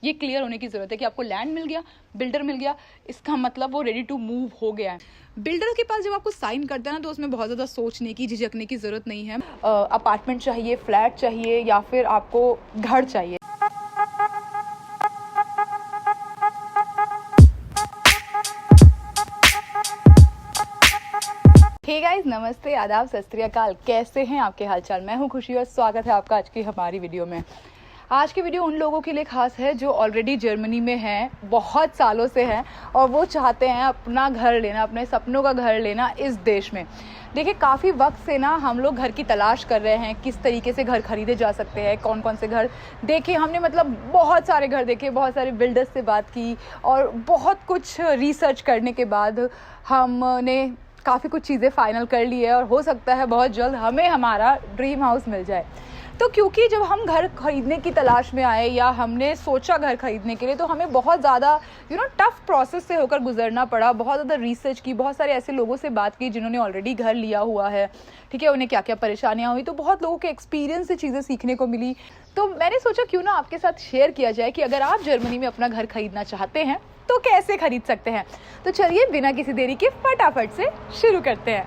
ये क्लियर होने की ज़रूरत है कि आपको लैंड मिल गया, बिल्डर मिल गया, इसका मतलब वो रेडी टू मूव हो गया है। बिल्डर के पास जब आपको साइन करते हैं ना, तो उसमें बहुत ज़्यादा सोचने की, झिझकने की ज़रूरत नहीं है। अपार्टमेंट चाहिए, फ्लैट चाहिए या फिर आपको घर चाहिए। हे गाइस, नमस्ते, आदाब, सत श्री अकाल। कैसे हैं आपके हालचाल? मैं हूं खुशी और स्वागत है आपका आज की हमारी वीडियो में। आज की वीडियो उन लोगों के लिए खास है जो ऑलरेडी जर्मनी में हैं, बहुत सालों से हैं और वो चाहते हैं अपना घर लेना, अपने सपनों का घर लेना इस देश में। देखिए, काफ़ी वक्त से ना हम लोग घर की तलाश कर रहे हैं, किस तरीके से घर खरीदे जा सकते हैं, कौन कौन से घर देखे हमने, मतलब बहुत सारे घर देखे, बहुत सारे बिल्डर्स से बात की और बहुत कुछ रिसर्च करने के बाद हमने काफ़ी कुछ चीज़ें फाइनल कर ली है और हो सकता है बहुत जल्द हमें हमारा ड्रीम हाउस मिल जाए। तो क्योंकि जब हम घर खरीदने की तलाश में आए या हमने सोचा घर खरीदने के लिए, तो हमें बहुत ज़्यादा टफ प्रोसेस से होकर गुजरना पड़ा। बहुत ज़्यादा रिसर्च की, बहुत सारे ऐसे लोगों से बात की जिन्होंने ऑलरेडी घर लिया हुआ है, ठीक है, उन्हें क्या क्या परेशानियाँ हुई, तो बहुत लोगों के एक्सपीरियंस से चीज़ें सीखने को मिली। तो मैंने सोचा क्यों ना आपके साथ शेयर किया जाए कि अगर आप जर्मनी में अपना घर खरीदना चाहते हैं तो कैसे खरीद सकते हैं। तो चलिए बिना किसी देरी के फटाफट से शुरू करते हैं।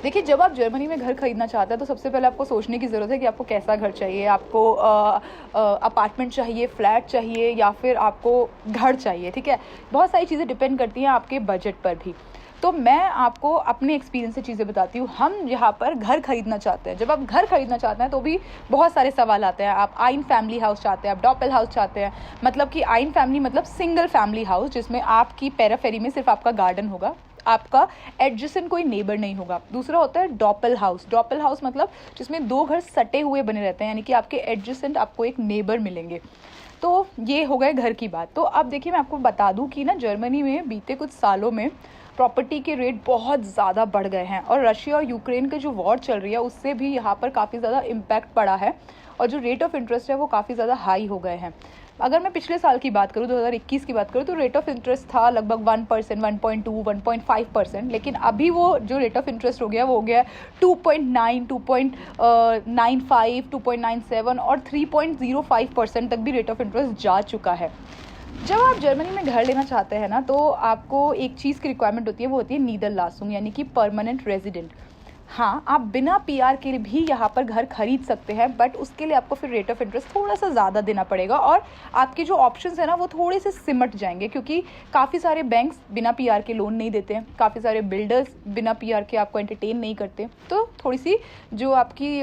देखिए, जब आप जर्मनी में घर खरीदना चाहते हैं तो सबसे पहले आपको सोचने की ज़रूरत है कि आपको कैसा घर चाहिए। आपको अपार्टमेंट चाहिए, फ्लैट चाहिए या फिर आपको घर चाहिए, ठीक है। बहुत सारी चीज़ें डिपेंड करती हैं आपके बजट पर भी। तो मैं आपको अपने एक्सपीरियंस से चीज़ें बताती हूँ। हम यहाँ पर घर खरीदना चाहते हैं, जब आप घर खरीदना चाहते हैं तो भी बहुत सारे सवाल आते हैं। आप आइन फैमिली हाउस चाहते हैं, आप डॉपल हाउस चाहते हैं, मतलब कि आइन फैमिली मतलब सिंगल फैमिली हाउस जिसमें आपकी पेराफेरी में सिर्फ आपका गार्डन होगा, आपका एडजेसेंट कोई नेबर नहीं होगा। दूसरा होता है डॉपल हाउस। डॉपल हाउस मतलब जिसमें दो घर सटे हुए बने रहते हैं, यानी कि आपके एडजेसेंट आपको एक नेबर मिलेंगे। तो ये हो गए घर की बात। तो अब देखिए, मैं आपको बता दूं कि ना जर्मनी में बीते कुछ सालों में प्रॉपर्टी के रेट बहुत ज़्यादा बढ़ गए हैं और रशिया और यूक्रेन का जो वॉर चल रही है उससे भी यहाँ पर काफ़ी ज़्यादा इम्पैक्ट पड़ा है और जो रेट ऑफ इंटरेस्ट है वो काफ़ी ज़्यादा हाई हो गए हैं। अगर मैं पिछले साल की बात करूँ, 2021 की बात करूँ, तो रेट ऑफ इंटरेस्ट था लगभग 1%, 1.2, 1.5%, लेकिन अभी वो जो रेट ऑफ इंटरेस्ट हो गया वो हो गया 2.9, 2.95, 2.97 और 3.05% तक भी रेट ऑफ इंटरेस्ट जा चुका है। जब आप जर्मनी में घर लेना चाहते हैं ना, तो आपको एक चीज़ की रिक्वायरमेंट होती है, वो होती है नीदरलासुंग, यानी कि परमानेंट रेजिडेंट। हाँ, आप बिना पीआर के भी यहाँ पर घर खरीद सकते हैं, बट उसके लिए आपको फिर रेट ऑफ इंटरेस्ट थोड़ा सा ज़्यादा देना पड़ेगा और आपके जो ऑप्शंस है ना वो थोड़े से सिमट जाएंगे, क्योंकि काफ़ी सारे बैंक्स बिना पीआर के लोन नहीं देते हैं, काफ़ी सारे बिल्डर्स बिना पीआर के आपको एंटरटेन नहीं करते। तो थोड़ी सी जो आपकी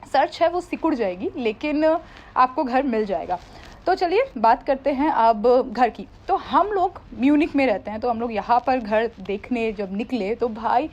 सर्च है वो सिकुड़ जाएगी, लेकिन आपको घर मिल जाएगा। तो चलिए बात करते हैं अब घर की। तो हम लोग म्यूनिक में रहते हैं, तो हम लोग यहाँ पर घर देखने जब निकले तो भाई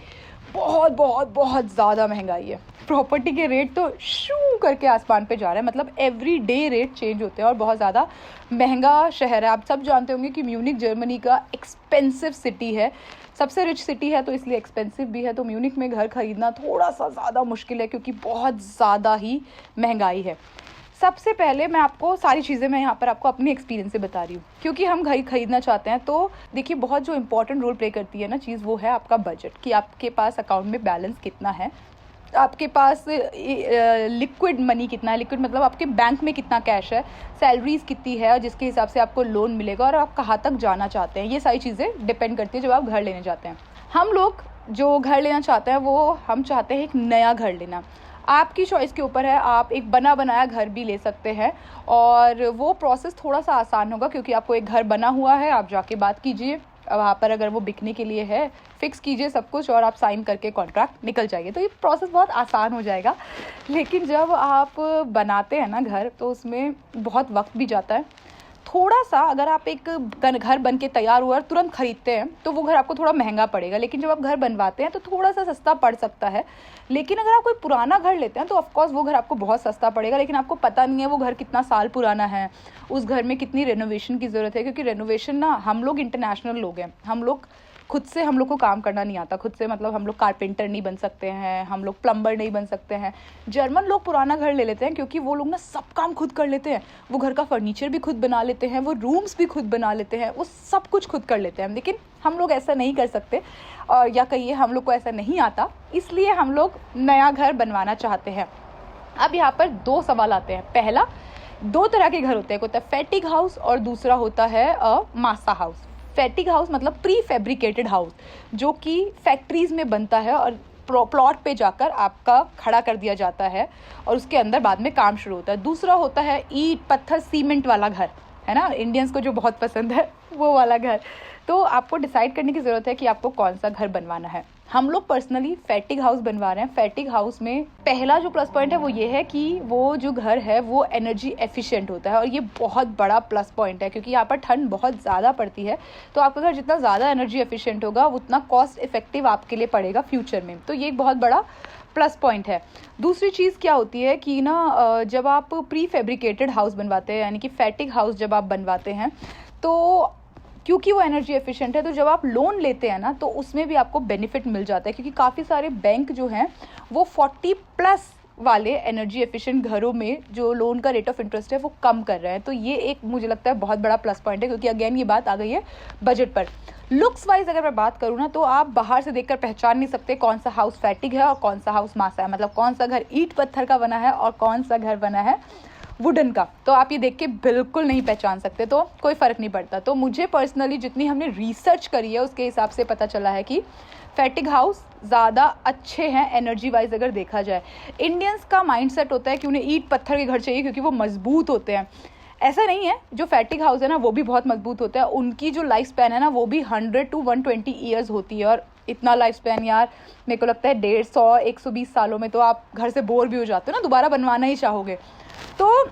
बहुत बहुत बहुत ज़्यादा महंगाई है। प्रॉपर्टी के रेट तो शू करके आसमान पे जा रहा है, मतलब एवरी डे रेट चेंज होते हैं और बहुत ज़्यादा महंगा शहर है। आप सब जानते होंगे कि म्यूनिक जर्मनी का एक्सपेंसिव सिटी है, सबसे रिच सिटी है, तो इसलिए एक्सपेंसिव भी है। तो म्यूनिक में घर खरीदना थोड़ा सा ज़्यादा मुश्किल है क्योंकि बहुत ज़्यादा ही महंगाई है। सबसे पहले मैं आपको सारी चीज़ें मैं यहाँ पर आपको अपने एक्सपीरियंस से बता रही हूँ, क्योंकि हम घर खरीदना चाहते हैं। तो देखिए, बहुत जो इंपॉर्टेंट रोल प्ले करती है ना चीज़, वो है आपका बजट, कि आपके पास अकाउंट में बैलेंस कितना है, आपके पास लिक्विड मनी कितना है। लिक्विड मतलब आपके बैंक में कितना कैश है, सैलरीज कितनी है, जिसके हिसाब से आपको लोन मिलेगा और आप कहाँ तक जाना चाहते हैं। ये सारी चीज़ें डिपेंड करती है जब आप घर लेने जाते हैं। हम लोग जो घर लेना चाहते हैं वो हम चाहते हैं एक नया घर लेना। आपकी चॉइस के ऊपर है, आप एक बना बनाया घर भी ले सकते हैं और वो प्रोसेस थोड़ा सा आसान होगा क्योंकि आपको एक घर बना हुआ है, आप जाके बात कीजिए वहाँ पर, अगर वो बिकने के लिए है फिक्स कीजिए सब कुछ और आप साइन करके कॉन्ट्रैक्ट निकल जाइए। तो ये प्रोसेस बहुत आसान हो जाएगा। लेकिन जब आप बनाते हैं ना घर, तो उसमें बहुत वक्त भी जाता है थोड़ा सा। अगर आप एक घर बन के तैयार हुआ और तुरंत खरीदते हैं तो वो घर आपको थोड़ा महंगा पड़ेगा, लेकिन जब आप घर बनवाते हैं तो थोड़ा सा सस्ता पड़ सकता है। लेकिन अगर आप कोई पुराना घर लेते हैं तो ऑफकोर्स वो घर आपको बहुत सस्ता पड़ेगा, लेकिन आपको पता नहीं है वो घर कितना साल पुराना है, उस घर में कितनी रेनोवेशन की ज़रूरत है। क्योंकि रेनोवेशन ना, हम लोग इंटरनेशनल लोग हैं, हम लोग हम लोग को काम करना नहीं आता खुद से, मतलब हम लोग कारपेंटर नहीं बन सकते हैं, हम लोग प्लम्बर नहीं बन सकते हैं। जर्मन लोग पुराना घर ले लेते हैं क्योंकि वो लोग ना सब काम खुद कर लेते हैं, वो घर का फर्नीचर भी खुद बना लेते हैं, वो रूम्स भी खुद बना लेते हैं, वो सब कुछ खुद कर लेते हैं। लेकिन हम लोग ऐसा नहीं कर सकते, या कहिए हम लोग को ऐसा नहीं आता, इसलिए हम लोग नया घर बनवाना चाहते हैं। अब यहाँ पर दो सवाल आते हैं। पहला, दो तरह के घर होते हैं, एक होता है फैटिग हाउस और दूसरा होता है मासा हाउस। फैटिग हाउस मतलब प्री फैब्रिकेटेड हाउस, जो कि फैक्ट्रीज में बनता है और प्लॉट पे जाकर आपका खड़ा कर दिया जाता है और उसके अंदर बाद में काम शुरू होता है। दूसरा होता है ईंट पत्थर सीमेंट वाला घर, है ना, इंडियंस को जो बहुत पसंद है वो वाला घर। तो आपको डिसाइड करने की ज़रूरत है कि आपको कौन सा घर बनवाना है। हम लोग पर्सनली फैटिग हाउस बनवा रहे हैं। फैटिग हाउस में पहला जो प्लस पॉइंट है वो ये है कि वो जो घर है वो एनर्जी एफिशिएंट होता है और ये बहुत बड़ा प्लस पॉइंट है, क्योंकि यहाँ पर ठंड बहुत ज़्यादा पड़ती है। तो आपका घर जितना ज़्यादा एनर्जी एफिशिएंट होगा उतना कॉस्ट इफेक्टिव आपके लिए पड़ेगा फ्यूचर में। तो ये एक बहुत बड़ा प्लस पॉइंट है। दूसरी चीज़ क्या होती है कि ना, जब आप प्री फैब्रिकेटेड हाउस बनवाते हैं, यानी कि फैटिग हाउस जब आप बनवाते हैं, तो क्योंकि वो एनर्जी एफिशिएंट है, तो जब आप लोन लेते हैं ना तो उसमें भी आपको बेनिफिट मिल जाता है, क्योंकि काफ़ी सारे बैंक जो हैं वो 40+ वाले एनर्जी एफिशिएंट घरों में जो लोन का रेट ऑफ इंटरेस्ट है वो कम कर रहे हैं। तो ये एक मुझे लगता है बहुत बड़ा प्लस पॉइंट है, क्योंकि अगेन ये बात आ गई है बजट पर। लुक्स वाइज अगर मैं बात करूँ ना, तो आप बाहर से देखकर पहचान नहीं सकते कौन सा हाउस फैटिग है और कौन सा हाउस मासा है, मतलब कौन सा घर ईंट पत्थर का बना है और कौन सा घर बना है वुडन का। तो आप ये देख के बिल्कुल नहीं पहचान सकते, तो कोई फ़र्क नहीं पड़ता। तो मुझे पर्सनली जितनी हमने रिसर्च करी है उसके हिसाब से पता चला है कि फैटिग हाउस ज़्यादा अच्छे हैं एनर्जी वाइज अगर देखा जाए। इंडियंस का माइंडसेट होता है कि उन्हें ईंट पत्थर के घर चाहिए क्योंकि वो मजबूत होते हैं। ऐसा नहीं है, जो फैटिग हाउस है ना वो भी बहुत मजबूत होता है। उनकी जो लाइफ स्पैन है ना वो भी 100 to 120 ईयर्स होती है, और इतना लाइफ स्पैन यार मेरे को लगता है 150-120 सालों में तो आप घर से बोर भी हो जाते हो ना, दोबारा बनवाना ही चाहोगे। तो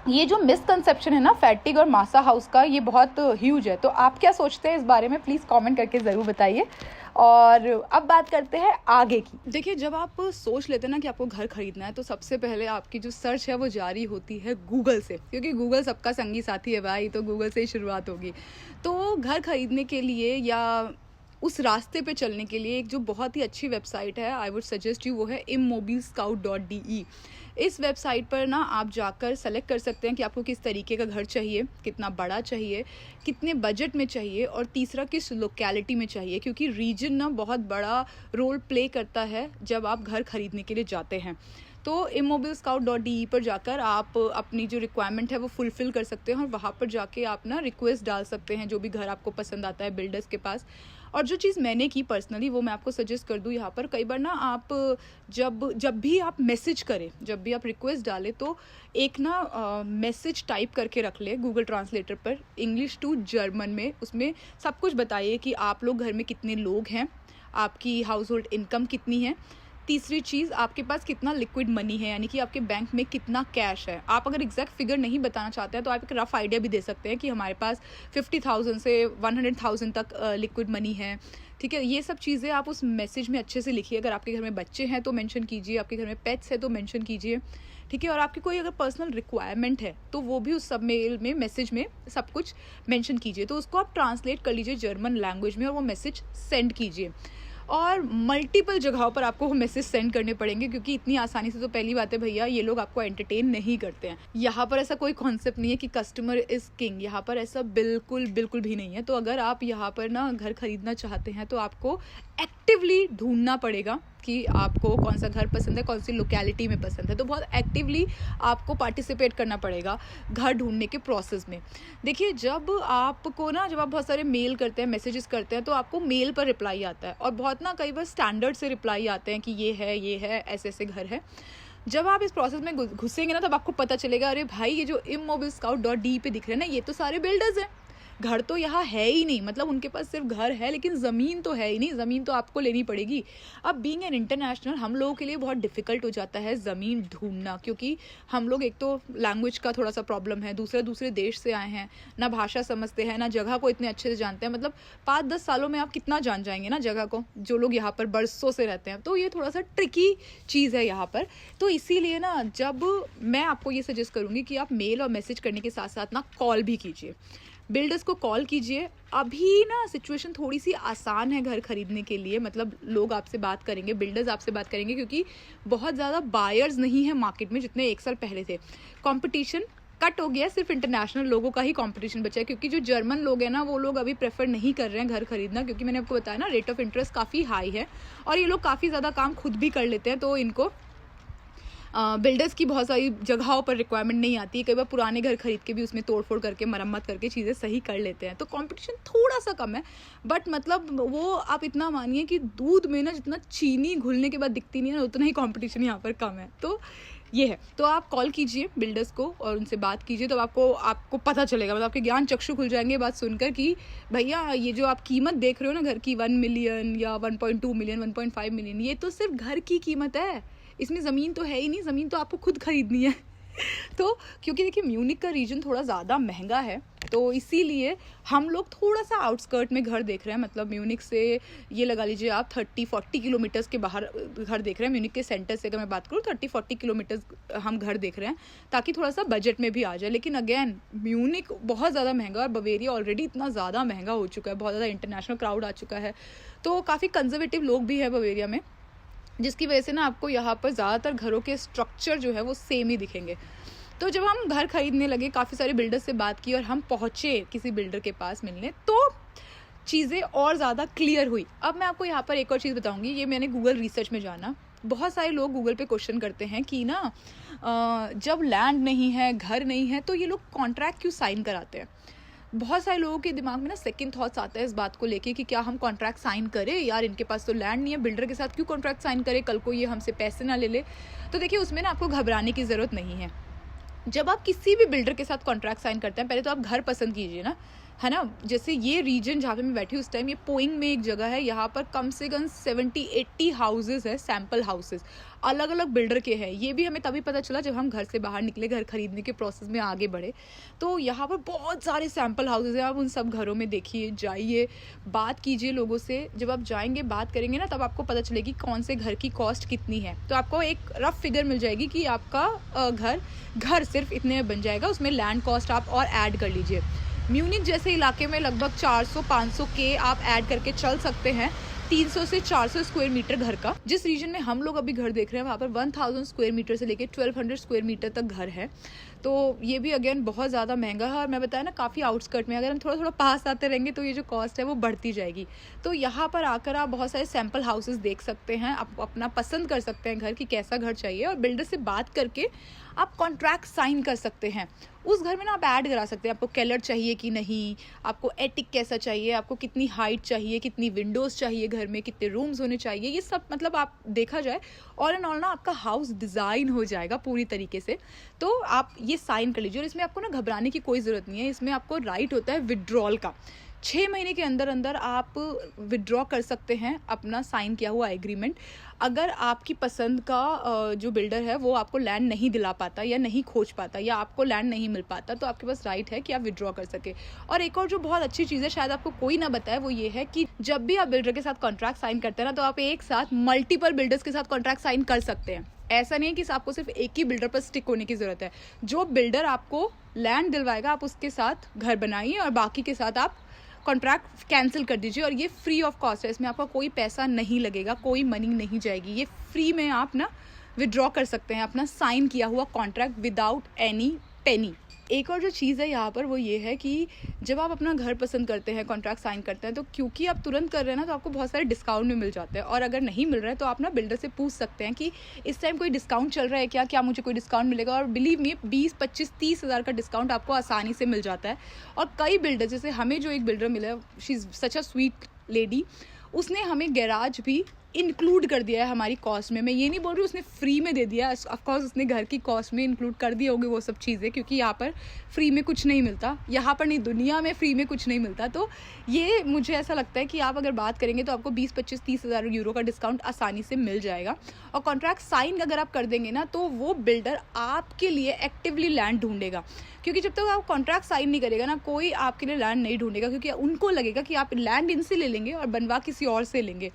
ये जो मिसकंसेप्शन है ना फैटिग और मासा हाउस का, ये बहुत ह्यूज है। तो आप क्या सोचते हैं इस बारे में, प्लीज़ कमेंट करके ज़रूर बताइए। और अब बात करते हैं आगे की। देखिए, जब आप सोच लेते हैं ना कि आपको घर खरीदना है, तो सबसे पहले आपकी जो सर्च है वो जारी होती है गूगल से, क्योंकि गूगल सबका संगी साथी है भाई, तो गूगल से ही शुरुआत होगी। तो घर खरीदने के लिए या उस रास्ते पे चलने के लिए एक जो बहुत ही अच्छी वेबसाइट है, आई वुड सजेस्ट यू, वो है immobilescout.de। इस वेबसाइट पर ना आप जाकर सेलेक्ट कर सकते हैं कि आपको किस तरीके का घर चाहिए, कितना बड़ा चाहिए, कितने बजट में चाहिए, और तीसरा किस लोकेलिटी में चाहिए, क्योंकि रीजन ना बहुत बड़ा रोल प्ले करता है जब आप घर खरीदने के लिए जाते हैं। तो immobilescout.de पर जाकर आप अपनी जो रिक्वायरमेंट है वो फुलफ़िल कर सकते हैं और वहाँ पर जाके आप ना रिक्वेस्ट डाल सकते हैं जो भी घर आपको पसंद आता है बिल्डर्स के पास। और जो चीज़ मैंने की पर्सनली वो मैं आपको सजेस्ट कर दूँ यहाँ पर। कई बार ना आप जब भी आप मैसेज करें, जब भी आप रिक्वेस्ट डालें, तो एक ना मैसेज टाइप करके रख ले गूगल ट्रांसलेटर पर, इंग्लिश टू जर्मन में। उसमें सब कुछ बताइए कि आप लोग घर में कितने लोग हैं, आपकी हाउस होल्ड इनकम कितनी है, तीसरी चीज़ आपके पास कितना लिक्विड मनी है, यानी कि आपके बैंक में कितना कैश है। आप अगर एग्जैक्ट फिगर नहीं बताना चाहते हैं तो आप एक रफ आइडिया भी दे सकते हैं कि हमारे पास 50,000 से 100,000 तक लिक्विड मनी है। ठीक है, ये सब चीज़ें आप उस मैसेज में अच्छे से लिखिए। अगर आपके घर में बच्चे हैं तो मेंशन कीजिए, आपके घर में पेट्स है तो मेंशन कीजिए। ठीक है, और आपकी कोई अगर पर्सनल रिक्वायरमेंट है तो वो भी उस सब मेल में, मैसेज में सब कुछ मेंशन कीजिए। तो उसको आप ट्रांसलेट कर लीजिए जर्मन लैंग्वेज में और वो मैसेज सेंड कीजिए। और मल्टीपल जगहों पर आपको वो मैसेज सेंड करने पड़ेंगे, क्योंकि इतनी आसानी से तो पहली बात है भैया ये लोग आपको एंटरटेन नहीं करते हैं। यहाँ पर ऐसा कोई कॉन्सेप्ट नहीं है कि कस्टमर इज़ किंग, यहाँ पर ऐसा बिल्कुल भी नहीं है। तो अगर आप यहाँ पर ना घर खरीदना चाहते हैं तो आपको एक्टिवली ढूंढना पड़ेगा कि आपको कौन सा घर पसंद है, कौन सी लोकेलिटी में पसंद है। तो बहुत एक्टिवली आपको पार्टिसिपेट करना पड़ेगा घर ढूंढने के प्रोसेस में। देखिए, जब आप बहुत सारे मेल करते हैं, मैसेजेस करते हैं, तो आपको मेल पर रिप्लाई आता है, और बहुत ना कई बार स्टैंडर्ड से रिप्लाई आते हैं कि ये है, ऐसे घर है। जब आप इस प्रोसेस में घुसेंगे ना तब आपको पता चलेगा, अरे भाई ये जो immobilescout.de पे दिख रहे हैं ना, ये तो सारे बिल्डर्स हैं, घर तो यहाँ है ही नहीं। मतलब उनके पास सिर्फ घर है लेकिन ज़मीन तो है ही नहीं, ज़मीन तो आपको लेनी पड़ेगी। अब बीइंग एन इंटरनेशनल हम लोगों के लिए बहुत डिफ़िकल्ट हो जाता है ज़मीन ढूंढना, क्योंकि हम लोग, एक तो लैंग्वेज का थोड़ा सा प्रॉब्लम है, दूसरे देश से आए हैं, ना भाषा समझते हैं, ना जगह को इतने अच्छे से जानते हैं। मतलब 5-10 सालों में आप कितना जान जाएंगे ना जगह को, जो लोग यहाँ पर बरसों से रहते हैं। तो ये थोड़ा सा ट्रिकी चीज़ है यहाँ पर। तो इसीलिए ना जब मैं आपको ये सजेस्ट करूँगी कि आप मेल और मैसेज करने के साथ साथ ना कॉल भी कीजिए, बिल्डर्स को कॉल कीजिए। अभी ना सिचुएशन थोड़ी सी आसान है घर खरीदने के लिए, मतलब लोग आपसे बात करेंगे, बिल्डर्स आपसे बात करेंगे, क्योंकि बहुत ज़्यादा बायर्स नहीं है मार्केट में जितने 1 साल पहले थे। कंपटीशन कट हो गया, सिर्फ इंटरनेशनल लोगों का ही कंपटीशन बचा है, क्योंकि जो जर्मन लोग हैं ना वो लोग अभी प्रेफर नहीं कर रहे हैं घर खरीदना, क्योंकि मैंने आपको बताया ना रेट ऑफ इंटरेस्ट काफ़ी हाई है और ये लोग काफ़ी ज़्यादा काम खुद भी कर लेते हैं, तो इनको बिल्डर्स की बहुत सारी जगहों पर रिक्वायरमेंट नहीं आती है, कई बार पुराने घर खरीद के भी उसमें तोड़-फोड़ करके मरम्मत करके चीज़ें सही कर लेते हैं, तो कंपटीशन थोड़ा-सा कम है। बट मतलब वो आप इतना मानिए कि दूध में ना जितना चीनी घुलने के बाद दिखती नहीं है ना, उतना ही कंपटीशन यहाँ पर कम है। तो ये है, तो आप कॉल कीजिए बिल्डर्स को और उनसे बात कीजिए, तो आपको पता चलेगा, मतलब आपके ज्ञान चक्षु खुल जाएंगे बात सुनकर कि भैया ये जो आप कीमत देख रहे हो ना घर की 1 मिलियन या 1.2 मिलियन 1.5 मिलियन, ये तो सिर्फ घर की कीमत है, इसमें ज़मीन तो है ही नहीं, ज़मीन तो आपको खुद खरीदनी है। तो क्योंकि देखिए म्यूनिक का रीजन थोड़ा ज़्यादा महंगा है, तो इसीलिए हम लोग थोड़ा सा आउटस्कर्ट में घर देख रहे हैं, मतलब म्यूनिक से ये लगा लीजिए आप 30-40 किलोमीटर्स के बाहर घर देख रहे हैं। म्यूनिक के सेंटर से अगर मैं बात करूँ 30-40 किलोमीटर्स हम घर देख रहे हैं, ताकि थोड़ा सा बजट में भी आ जाए। लेकिन अगेन म्यूनिक बहुत ज़्यादा महंगा और बवेरिया ऑलरेडी इतना ज़्यादा महंगा हो चुका है, बहुत ज़्यादा इंटरनेशनल क्राउड आ चुका है, तो काफ़ी कंजर्वेटिव लोग भी है बवेरिया में, जिसकी वजह से ना आपको यहाँ पर ज़्यादातर घरों के स्ट्रक्चर जो है वो सेम ही दिखेंगे। तो जब हम घर खरीदने लगे, काफ़ी सारे बिल्डर से बात की और हम पहुँचे किसी बिल्डर के पास मिलने, तो चीज़ें और ज़्यादा क्लियर हुई। अब मैं आपको यहाँ पर एक और चीज़ बताऊँगी, ये मैंने गूगल रिसर्च में जाना। बहुत सारे लोग गूगल पे क्वेश्चन करते हैं कि ना जब लैंड नहीं है, घर नहीं है, तो ये लोग कॉन्ट्रैक्ट क्यों साइन कराते हैं। बहुत सारे लोगों के दिमाग में ना सेकंड थॉट्स आता है इस बात को लेके कि क्या हम कॉन्ट्रैक्ट साइन करें, यार इनके पास तो लैंड नहीं है, बिल्डर के साथ क्यों कॉन्ट्रैक्ट साइन करें, कल को ये हमसे पैसे ना ले ले। तो देखिए उसमें ना आपको घबराने की ज़रूरत नहीं है। जब आप किसी भी बिल्डर के साथ कॉन्ट्रैक्ट साइन करते हैं, पहले तो आप घर पसंद कीजिए ना, है ना। जैसे ये रीजन जहाँ पे मैं बैठी हूँ उस टाइम, ये पोइंग में एक जगह है, यहाँ पर कम से कम 70-80 हाउसेस है, सैम्पल हाउसेस अलग अलग बिल्डर के हैं। ये भी हमें तभी पता चला जब हम घर से बाहर निकले, घर खरीदने के प्रोसेस में आगे बढ़े, तो यहाँ पर बहुत सारे सैम्पल हाउसेस हैं। आप उन सब घरों में देखिए, जाइए, बात कीजिए लोगों से। जब आप जाएंगे, बात करेंगे ना, तब आपको पता चलेगी कौन से घर की कॉस्ट कितनी है, तो आपको एक रफ फिगर मिल जाएगी कि आपका घर सिर्फ इतने में बन जाएगा, उसमें लैंड कॉस्ट आप और ऐड कर लीजिए। म्यूनिक जैसे इलाके में लगभग 400-500 के आप ऐड करके चल सकते हैं 300 से 400 स्क्वायर मीटर घर का। जिस रीजन में हम लोग अभी घर देख रहे हैं वहाँ पर 1000 स्क्वायर मीटर से लेके 1200 स्क्वायर मीटर तक घर है, तो ये भी अगेन बहुत ज़्यादा महंगा है। और मैं बताया ना काफ़ी आउटस्कर्ट में, अगर हम थोड़ा थोड़ा पास आते रहेंगे तो ये जो कॉस्ट है वो बढ़ती जाएगी। तो यहाँ पर आकर आप बहुत सारे सैम्पल हाउसेस देख सकते हैं, आप अपना पसंद कर सकते हैं घर की कैसा घर चाहिए, और बिल्डर से बात करके आप कॉन्ट्रैक्ट साइन कर सकते हैं। उस घर में ना आप ऐड करा सकते हैं, आपको केलर चाहिए कि नहीं, आपको एटिक कैसा चाहिए, आपको कितनी हाइट चाहिए, कितनी विंडोज़ चाहिए घर में, कितने रूम्स होने चाहिए, ये सब मतलब आप देखा जाए ऑल एंड ऑल ना आपका हाउस डिज़ाइन हो जाएगा पूरी तरीके से। तो आप ये साइन कर लीजिए, और इसमें आपको ना घबराने की कोई ज़रूरत नहीं है। इसमें आपको राइट होता है विड्रॉल का, 6 महीने के अंदर अंदर आप विड्रॉ कर सकते हैं अपना साइन किया हुआ एग्रीमेंट। अगर आपकी पसंद का जो बिल्डर है वो आपको लैंड नहीं दिला पाता या नहीं खोज पाता या आपको लैंड नहीं मिल पाता, तो आपके पास राइट है कि आप विड्रॉ कर सके। और एक और जो बहुत अच्छी चीज़ है, शायद आपको कोई ना बताए, वो ये है कि जब भी आप बिल्डर के साथ कॉन्ट्रैक्ट साइन करते हैं ना, तो आप एक साथ मल्टीपल बिल्डर्स के साथ कॉन्ट्रैक्ट साइन कर सकते हैं। ऐसा नहीं है कि आपको सिर्फ एक ही बिल्डर पर स्टिक होने की ज़रूरत है। जो बिल्डर आपको लैंड दिलवाएगा आप उसके साथ घर बनाइए, और बाकी के साथ आप कॉन्ट्रैक्ट कैंसिल कर दीजिए। और ये फ्री ऑफ कॉस्ट है, इसमें आपका कोई पैसा नहीं लगेगा, कोई मनी नहीं जाएगी, ये फ्री में आप ना विड्रॉ कर सकते हैं अपना साइन किया हुआ कॉन्ट्रैक्ट विदाउट एनी पेनी। एक और जो चीज़ है यहाँ पर वो ये है कि जब आप अपना घर पसंद करते हैं, कॉन्ट्रैक्ट साइन करते हैं, तो क्योंकि आप तुरंत कर रहे हैं ना, तो आपको बहुत सारे डिस्काउंट भी मिल जाते हैं। और अगर नहीं मिल रहा है तो आप ना बिल्डर से पूछ सकते हैं कि इस टाइम कोई डिस्काउंट चल रहा है क्या मुझे कोई डिस्काउंट मिलेगा। और बिलीव मी 20-25-30 हज़ार का डिस्काउंट आपको आसानी से मिल जाता है। और कई बिल्डर, जैसे हमें जो एक बिल्डर मिला, she is such a sweet lady, उसने हमें गैराज भी इंक्लूड कर दिया है हमारी कॉस्ट में। मैं ये नहीं बोल रही उसने फ्री में दे दिया, ऑफकोर्स उसने घर की कॉस्ट में इंक्लूड कर दिए होंगे वो सब चीज़ें, क्योंकि यहाँ पर फ्री में कुछ नहीं मिलता, यहाँ पर नहीं, दुनिया में फ्री में कुछ नहीं मिलता। तो ये मुझे ऐसा लगता है कि आप अगर बात करेंगे तो आपको 20-25-30 हज़ार यूरो का डिस्काउंट आसानी से मिल जाएगा। और कॉन्ट्रैक्ट साइन अगर आप कर देंगे ना, तो वो बिल्डर आपके लिए एक्टिवली लैंड ढूंढेगा, क्योंकि जब तक आप कॉन्ट्रैक्ट साइन नहीं करेगा ना, कोई आपके लिए लैंड नहीं ढूंढेगा, क्योंकि उनको लगेगा कि आप लैंड इनसे ले लेंगे और बनवा किसी और से लेंगे।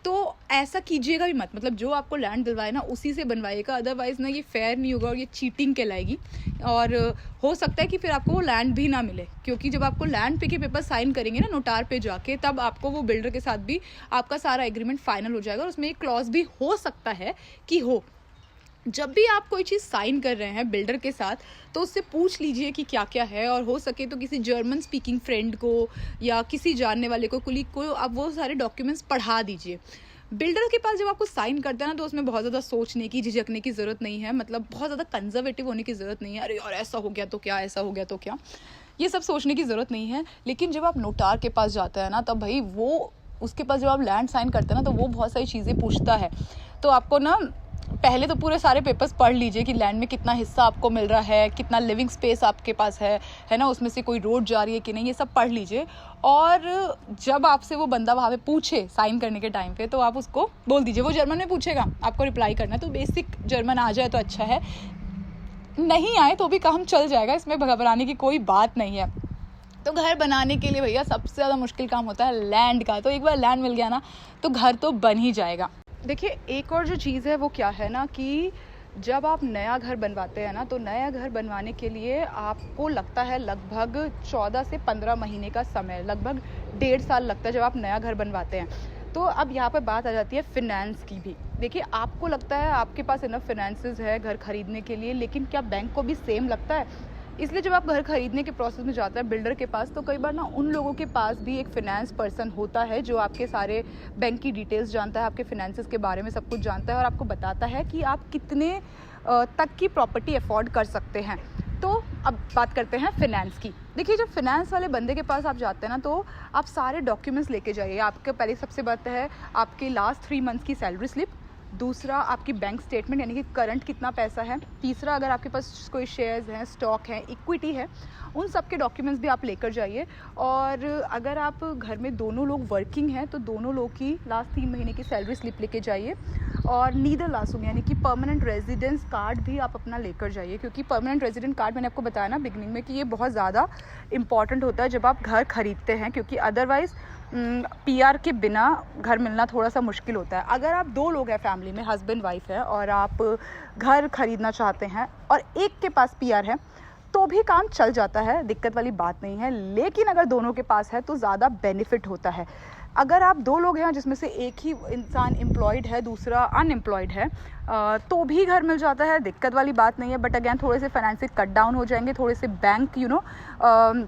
तो ऐसा कीजिएगा भी मत, मतलब जो आपको लैंड दिलवाए ना उसी से बनवाइएगा, अदरवाइज़ ना ये फेयर नहीं होगा और ये चीटिंग कहलाएगी। और हो सकता है कि फिर आपको वो लैंड भी ना मिले, क्योंकि जब आपको लैंड पे के पेपर साइन करेंगे ना नोटार पे जाके, तब आपको वो बिल्डर के साथ भी आपका सारा एग्रीमेंट फाइनल हो जाएगा। और उसमें एक क्लॉज भी हो सकता है कि जब भी आप कोई चीज़ साइन कर रहे हैं बिल्डर के साथ, तो उससे पूछ लीजिए कि क्या क्या है, और हो सके तो किसी जर्मन स्पीकिंग फ्रेंड को या किसी जानने वाले को, कुलीग को, आप वो सारे डॉक्यूमेंट्स पढ़ा दीजिए। बिल्डर के पास जब आपको साइन करते हैं ना, तो उसमें बहुत ज़्यादा सोचने की, झिझकने की ज़रूरत नहीं है, मतलब बहुत ज़्यादा कंजर्वेटिव होने की ज़रूरत नहीं है। अरे यार ऐसा हो गया तो क्या, ऐसा हो गया तो क्या, ये सब सोचने की ज़रूरत नहीं है। लेकिन जब आप नोटार के पास जाते हैं ना, तब भाई वो उसके पास जब आप लैंड साइन करते हैं ना, तो वो बहुत सारी चीज़ें पूछता है। तो आपको ना पहले तो पूरे सारे पेपर्स पढ़ लीजिए कि लैंड में कितना हिस्सा आपको मिल रहा है, कितना लिविंग स्पेस आपके पास है ना, उसमें से कोई रोड जा रही है कि नहीं, ये सब पढ़ लीजिए। और जब आपसे वो बंदा वहाँ पे पूछे साइन करने के टाइम पे, तो आप उसको बोल दीजिए, वो जर्मन में पूछेगा, आपको रिप्लाई करना है। तो बेसिक जर्मन आ जाए तो अच्छा है, नहीं आए तो भी काम चल जाएगा, इसमें घबराने की कोई बात नहीं है। तो घर बनाने के लिए भैया सबसे ज़्यादा मुश्किल काम होता है लैंड का। तो एक बार लैंड मिल गया ना, तो घर तो बन ही जाएगा। देखिए एक और जो चीज़ है वो क्या है ना, कि जब आप नया घर बनवाते हैं ना, तो नया घर बनवाने के लिए आपको लगता है लगभग 14 से 15 महीने का समय, लगभग 1.5 साल लगता है जब आप नया घर बनवाते हैं। तो अब यहाँ पे बात आ जाती है फिनेंस की भी। देखिए आपको लगता है आपके पास इनफ फिनेंसेस है घर खरीदने के लिए, लेकिन क्या बैंक को भी सेम लगता है? इसलिए जब आप घर खरीदने के प्रोसेस में जाते हैं बिल्डर के पास, तो कई बार ना उन लोगों के पास भी एक फिनेंस पर्सन होता है जो आपके सारे बैंक की डिटेल्स जानता है, आपके फिनेंसेस के बारे में सब कुछ जानता है, और आपको बताता है कि आप कितने तक की प्रॉपर्टी अफोर्ड कर सकते हैं। तो अब बात करते हैं फिनेंस की। देखिए जब फिनेंस वाले बंदे के पास आप जाते हैं ना, तो आप सारे डॉक्यूमेंट्स लेके जाइए। आपके पहले सबसे बात है आपके लास्ट 3 मंथ्स की सैलरी स्लिप, दूसरा आपकी बैंक स्टेटमेंट यानी कि करंट कितना पैसा है, तीसरा अगर आपके पास कोई शेयर्स हैं, स्टॉक है, इक्विटी है, उन सब के डॉक्यूमेंट्स भी आप लेकर जाइए। और अगर आप घर में दोनों लोग वर्किंग हैं, तो दोनों लोग की लास्ट 3 महीने की सैलरी स्लिप लेके जाइए। और नीदर लासुम यानी कि परमानेंट रेजिडेंस कार्ड भी आप अपना लेकर जाइए, क्योंकि परमानेंट रेजिडेंट कार्ड मैंने आपको बताया ना बिगनिंग में कि ये बहुत ज़्यादा इंपॉर्टेंट होता है जब आप घर खरीदते हैं, क्योंकि अदरवाइज़ पीआर के बिना घर मिलना थोड़ा सा मुश्किल होता है। अगर आप 2 लोग हैं फैमिली में, हस्बैंड वाइफ है, और आप घर खरीदना चाहते हैं और एक के पास पीआर है, तो भी काम चल जाता है, दिक्कत वाली बात नहीं है। लेकिन अगर दोनों के पास है तो ज़्यादा बेनिफिट होता है। अगर आप 2 लोग हैं जिसमें से एक ही इंसान एम्प्लॉयड है, दूसरा अनएम्प्लॉयड है, तो भी घर मिल जाता है, दिक्कत वाली बात नहीं है। बट अगेन थोड़े से फाइनेंशियल कट डाउन हो जाएंगे, थोड़े से बैंक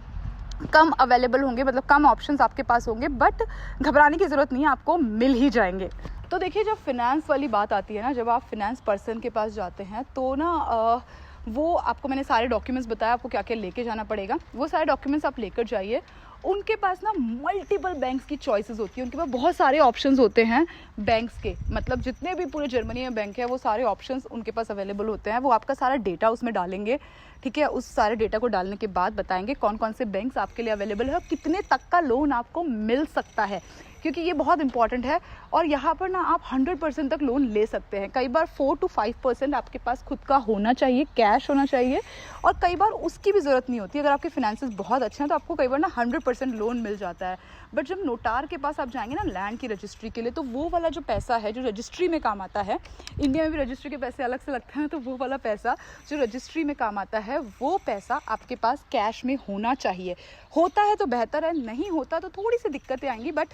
कम अवेलेबल होंगे, मतलब कम ऑप्शंस आपके पास होंगे, बट घबराने की ज़रूरत नहीं है, आपको मिल ही जाएंगे। तो देखिए जब फिनेंस वाली बात आती है ना, जब आप फिनेंस पर्सन के पास जाते हैं, तो ना वो आपको मैंने सारे डॉक्यूमेंट्स बताया आपको क्या क्या लेके जाना पड़ेगा, वो सारे डॉक्यूमेंट्स आप लेकर जाइए। उनके पास ना मल्टीपल बैंक्स की चॉइसेस होती है, उनके पास बहुत सारे ऑप्शंस होते हैं बैंक्स के, मतलब जितने भी पूरे जर्मनी में बैंक है वो सारे ऑप्शंस उनके पास अवेलेबल होते हैं। वो आपका सारा डेटा उसमें डालेंगे, ठीक है, उस सारे डेटा को डालने के बाद बताएंगे कौन कौन से बैंक्स आपके लिए अवेलेबल है और कितने तक का लोन आपको मिल सकता है, क्योंकि ये बहुत इंपॉर्टेंट है। और यहाँ पर ना आप 100% तक लोन ले सकते हैं। कई बार 4 to 5% आपके पास खुद का होना चाहिए, कैश होना चाहिए, और कई बार उसकी भी ज़रूरत नहीं होती। अगर आपके फाइनेंसेस बहुत अच्छे हैं तो आपको कई बार ना 100% लोन मिल जाता है। बट जब नोटार के पास आप जाएंगे ना लैंड की रजिस्ट्री के लिए, तो वो वाला जो पैसा है जो रजिस्ट्री में काम आता है, इंडिया में भी रजिस्ट्री के पैसे अलग से लगते हैं, तो वो वाला पैसा जो रजिस्ट्री में काम आता है, वो पैसा आपके पास कैश में होना चाहिए। होता है तो बेहतर है, नहीं होता तो थोड़ी सी दिक्कतें आएंगी, बट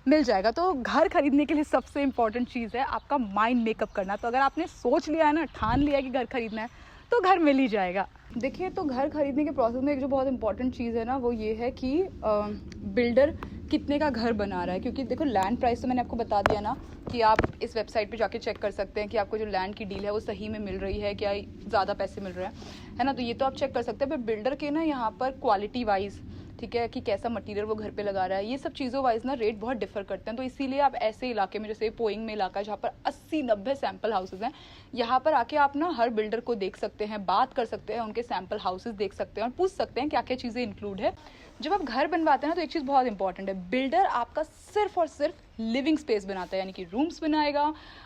मिल जाएगा। तो घर खरीदने के लिए सबसे इम्पॉर्टेंट चीज़ है आपका माइंड मेकअप करना। तो अगर आपने सोच लिया है ना, ठान लिया है कि घर खरीदना है, तो घर मिल ही जाएगा। देखिए तो घर खरीदने के प्रोसेस में एक जो बहुत इंपॉर्टेंट चीज़ है ना, वो ये है कि बिल्डर कितने का घर बना रहा है। क्योंकि देखो लैंड प्राइस तो मैंने आपको बता दिया ना कि आप इस वेबसाइट पे जाके चेक कर सकते हैं कि आपको जो लैंड की डील है वो सही में मिल रही है, क्या ज़्यादा पैसे मिल रहे हैं, है ना। तो ये तो आप चेक कर सकते हैं। पर बिल्डर के ना यहाँ पर क्वालिटी वाइज, ठीक है, कि कैसा मटेरियल वो घर पे लगा रहा है, ये सब चीज़ों वाइज ना रेट बहुत डिफर करते हैं। तो इसीलिए आप ऐसे इलाके में, जैसे पोइंग में इलाका है जहाँ पर 80-90 सैम्पल हाउसेज हैं, यहाँ पर आके आप ना हर बिल्डर को देख सकते हैं, बात कर सकते हैं, उनके सैम्पल हाउसेज देख सकते हैं और पूछ सकते हैं क्या क्या चीज़ें इंक्लूड है। जब आप घर बनवाते हैं ना, तो एक चीज़ बहुत इंपॉर्टेंट है, बिल्डर आपका सिर्फ और सिर्फ लिविंग स्पेस बनाता है, यानी कि रूम्स बनाएगा,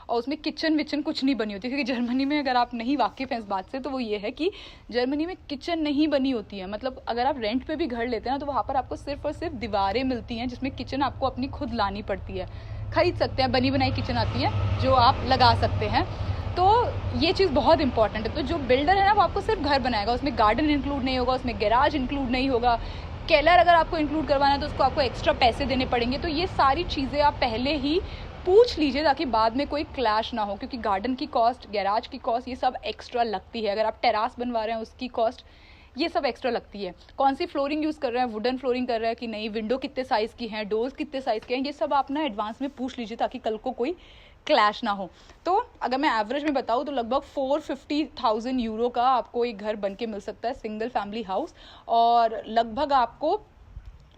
और उसमें किचन विचन कुछ नहीं बनी होती। क्योंकि जर्मनी में अगर आप नहीं वाकिफ़ हैं इस बात से, तो वो ये है कि जर्मनी में किचन नहीं बनी होती है। मतलब अगर आप रेंट पे भी घर लेते हैं ना, तो वहाँ पर आपको सिर्फ और सिर्फ दीवारें मिलती हैं, जिसमें किचन आपको अपनी खुद लानी पड़ती है। खरीद सकते हैं, बनी बनाई किचन आती है जो आप लगा सकते हैं। तो ये चीज़ बहुत इंपॉर्टेंट है। तो जो बिल्डर है ना, वो आपको सिर्फ घर बनाएगा, उसमें गार्डन इंक्लूड नहीं होगा, उसमें गैराज इंक्लूड नहीं होगा, केलर अगर आपको इंक्लूड करवाना है तो उसको आपको एक्स्ट्रा पैसे देने पड़ेंगे। तो ये सारी चीज़ें आप पहले ही पूछ लीजिए ताकि बाद में कोई क्लैश ना हो, क्योंकि गार्डन की कॉस्ट, गैराज की कॉस्ट, ये सब एक्स्ट्रा लगती है। अगर आप टेरास बनवा रहे हैं उसकी कॉस्ट ये सब एक्स्ट्रा लगती है। कौन सी फ्लोरिंग यूज़ कर रहे हैं, वुडन फ्लोरिंग कर रहे हैं कि नहीं, विंडो कितने साइज़ की हैं, डोर्स कितने साइज़ के हैं, ये सब आप ना एडवांस में पूछ लीजिए ताकि कल को कोई क्लैश ना हो। तो अगर मैं एवरेज में बताऊँ तो लगभग 450,000 यूरो का आपको एक घर बन के मिल सकता है, सिंगल फैमिली हाउस। और लगभग आपको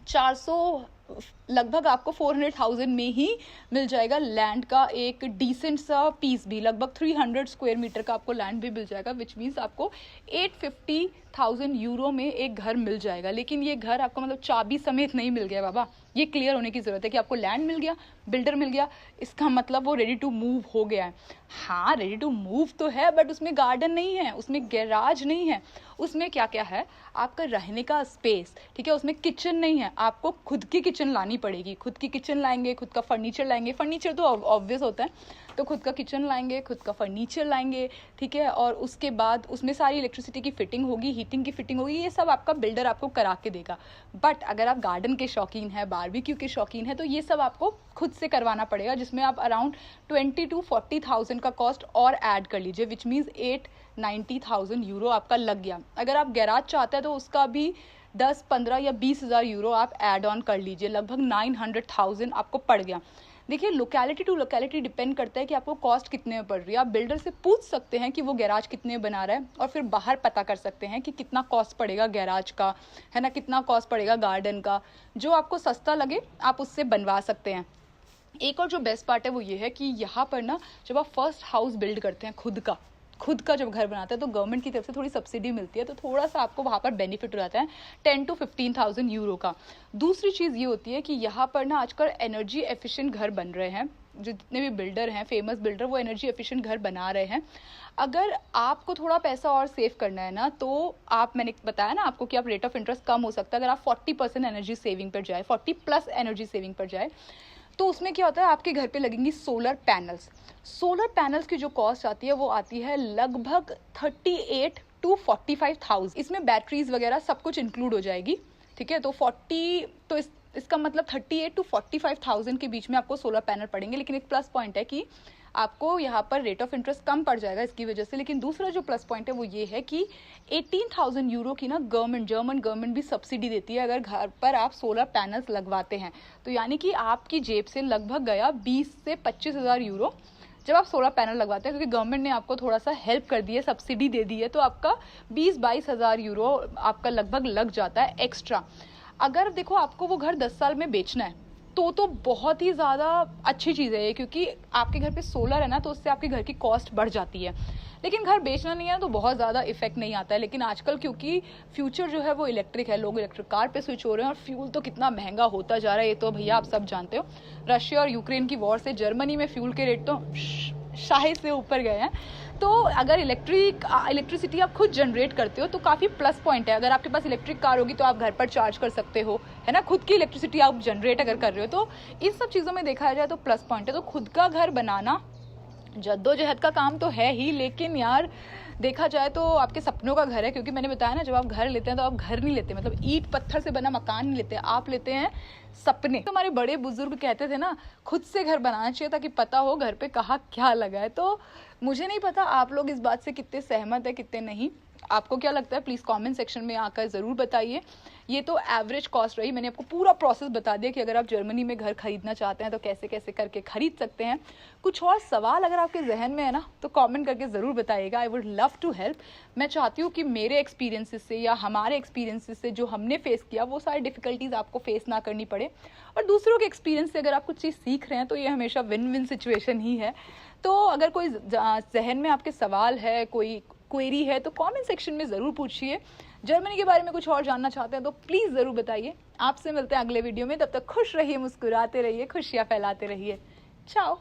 400,000 में ही मिल जाएगा लैंड का एक डिसेंट सा पीस भी। लगभग 300 स्क्वायर मीटर का आपको लैंड भी मिल जाएगा, विच मीन्स आपको 850,000 यूरो में एक घर मिल जाएगा। लेकिन ये घर आपको मतलब चाबी समेत नहीं मिल गया बाबा, ये क्लियर होने की ज़रूरत है कि आपको लैंड मिल गया, बिल्डर मिल गया, इसका मतलब वो रेडी टू मूव हो गया है। हाँ, रेडी टू मूव तो है, बट उसमें गार्डन नहीं है, उसमें गैराज नहीं है, उसमें क्या क्या है, आपका रहने का स्पेस, ठीक है, उसमें किचन नहीं है, आपको खुद की किचन लानी पड़ेगी। खुद की किचन लाएंगे, खुद का फर्नीचर लाएंगे, फर्नीचर तो ऑब्वियस होता है, तो खुद का किचन लाएंगे, खुद का फर्नीचर लाएंगे, ठीक है, और उसके बाद उसमें सारी इलेक्ट्रिसिटी की फिटिंग होगी, हीटिंग की फिटिंग होगी, ये सब आपका बिल्डर आपको करा के देगा। बट अगर आप गार्डन के शौकीन हैं, बारबेक्यू के शौकीन हैं, तो ये सब आपको खुद से करवाना पड़ेगा, जिसमें आप अराउंड 20 to 40,000 का कॉस्ट और ऐड कर लीजिए, विच मीन्स 890,000 यूरो आपका लग गया। अगर आप गैराज चाहते हैं तो उसका भी 10, 15 या 20,000 यूरो आप ऐड ऑन कर लीजिए, लगभग 900,000 आपको पड़ गया। देखिए, लोकेलिटी टू लोकेलिटी डिपेंड करता है कि आपको कॉस्ट कितने में पड़ रही है। आप बिल्डर से पूछ सकते हैं कि वो गैराज कितने में बना रहा है, और फिर बाहर पता कर सकते हैं कि कितना कॉस्ट पड़ेगा गैराज का, है ना, कितना कॉस्ट पड़ेगा गार्डन का। जो आपको सस्ता लगे आप उससे बनवा सकते हैं। एक और जो बेस्ट पार्ट है वो ये है कि यहाँ पर ना जब आप फर्स्ट हाउस बिल्ड करते हैं, खुद का जब घर बनाते हैं, तो गवर्नमेंट की तरफ से थोड़ी सब्सिडी मिलती है, तो थोड़ा सा आपको वहाँ पर बेनिफिट हो जाता है 10 to 15,000 यूरो का। दूसरी चीज़ ये होती है कि यहाँ पर ना आजकल एनर्जी एफिशिएंट घर बन रहे हैं, जो जितने भी बिल्डर हैं, फेमस बिल्डर, वो एनर्जी एफिशिएंट घर बना रहे हैं। अगर आपको थोड़ा पैसा और सेव करना है ना, तो आप, मैंने बताया ना आपको कि आप रेट ऑफ इंटरेस्ट कम हो सकता है अगर आप 40% एनर्जी सेविंग पर जाए, 40+ एनर्जी सेविंग पर जाए। तो उसमें क्या होता है, आपके घर पे लगेंगी सोलर पैनल्स। सोलर पैनल्स की जो कॉस्ट आती है वो आती है लगभग 38 to 45,000। इसमें बैटरीज वगैरह सब कुछ इंक्लूड हो जाएगी, ठीक है। तो 40 तो इसका मतलब 38 to 45,000 के बीच में आपको सोलर पैनल पड़ेंगे। लेकिन एक प्लस पॉइंट है कि आपको यहाँ पर रेट ऑफ इंटरेस्ट कम पड़ जाएगा इसकी वजह से। लेकिन दूसरा जो प्लस पॉइंट है वो ये है कि 18,000 यूरो की ना जर्मन गवर्नमेंट भी सब्सिडी देती है अगर घर पर आप सोलर पैनल्स लगवाते हैं। तो यानी कि आपकी जेब से लगभग गया 20 से 25,000 यूरो जब आप सोलर पैनल लगवाते हैं, क्योंकि गवर्नमेंट ने आपको थोड़ा सा हेल्प कर दी है, सब्सिडी दे दी है, तो आपका 20-22,000 यूरो आपका लगभग लग जाता है एक्स्ट्रा। अगर देखो आपको वो घर 10 साल में बेचना है तो बहुत ही ज़्यादा अच्छी चीज़ है ये, क्योंकि आपके घर पे सोलर है ना, तो उससे आपके घर की कॉस्ट बढ़ जाती है। लेकिन घर बेचना नहीं है तो बहुत ज़्यादा इफेक्ट नहीं आता है। लेकिन आजकल क्योंकि फ्यूचर जो है वो इलेक्ट्रिक है, लोग इलेक्ट्रिक कार पे स्विच हो रहे हैं, और फ्यूल तो कितना महंगा होता जा रहा है, ये तो भैया आप सब जानते हो। रशिया और यूक्रेन की वॉर से जर्मनी में फ्यूल के रेट तो शाही से ऊपर गए हैं। तो अगर इलेक्ट्रिसिटी आप खुद जनरेट करते हो तो काफ़ी प्लस पॉइंट है। अगर आपके पास इलेक्ट्रिक कार होगी तो आप घर पर चार्ज कर सकते हो, है ना, खुद की इलेक्ट्रिसिटी आप जनरेट अगर कर रहे हो, तो इस सब चीज़ों में देखा जाए तो प्लस पॉइंट है। तो खुद का घर बनाना जद्दोजहद का काम तो है ही, लेकिन यार देखा जाए तो आपके सपनों का घर है। क्योंकि मैंने बताया ना, जब आप घर लेते हैं तो आप घर नहीं लेते, मतलब ईंट पत्थर से बना मकान नहीं लेते, आप लेते हैं सपने। तो हमारे बड़े बुजुर्ग कहते थे ना, खुद से घर बनाना चाहिए ताकि पता हो घर पे कहाँ क्या लगा है। तो मुझे नहीं पता आप लोग इस बात से कितने सहमत है कितने नहीं, आपको क्या लगता है प्लीज़ कमेंट सेक्शन में आकर ज़रूर बताइए। ये तो एवरेज कॉस्ट रही, मैंने आपको पूरा प्रोसेस बता दिया कि अगर आप जर्मनी में घर खरीदना चाहते हैं तो कैसे कैसे करके खरीद सकते हैं। कुछ और सवाल अगर आपके जहन में है ना, तो कमेंट करके ज़रूर बताइएगा, I would love to help. मैं चाहती हूँ कि मेरे एक्सपीरियंसेस से या हमारे एक्सपीरियंसेस से जो हमने फेस किया वो सारी डिफ़िकल्टीज़ आपको फेस ना करनी पड़े, और दूसरों के एक्सपीरियंस से अगर आप कुछ चीज़ सीख रहे हैं तो ये हमेशा विन विन सिचुएशन ही है। तो अगर कोई जहन में आपके सवाल है, कोई क्वेरी है, तो कमेंट सेक्शन में ज़रूर पूछिए। जर्मनी के बारे में कुछ और जानना चाहते हैं तो प्लीज़ ज़रूर बताइए। आपसे मिलते हैं अगले वीडियो में, तब तक खुश रहिए, मुस्कुराते रहिए, खुशियाँ फैलाते रहिए। चाओ।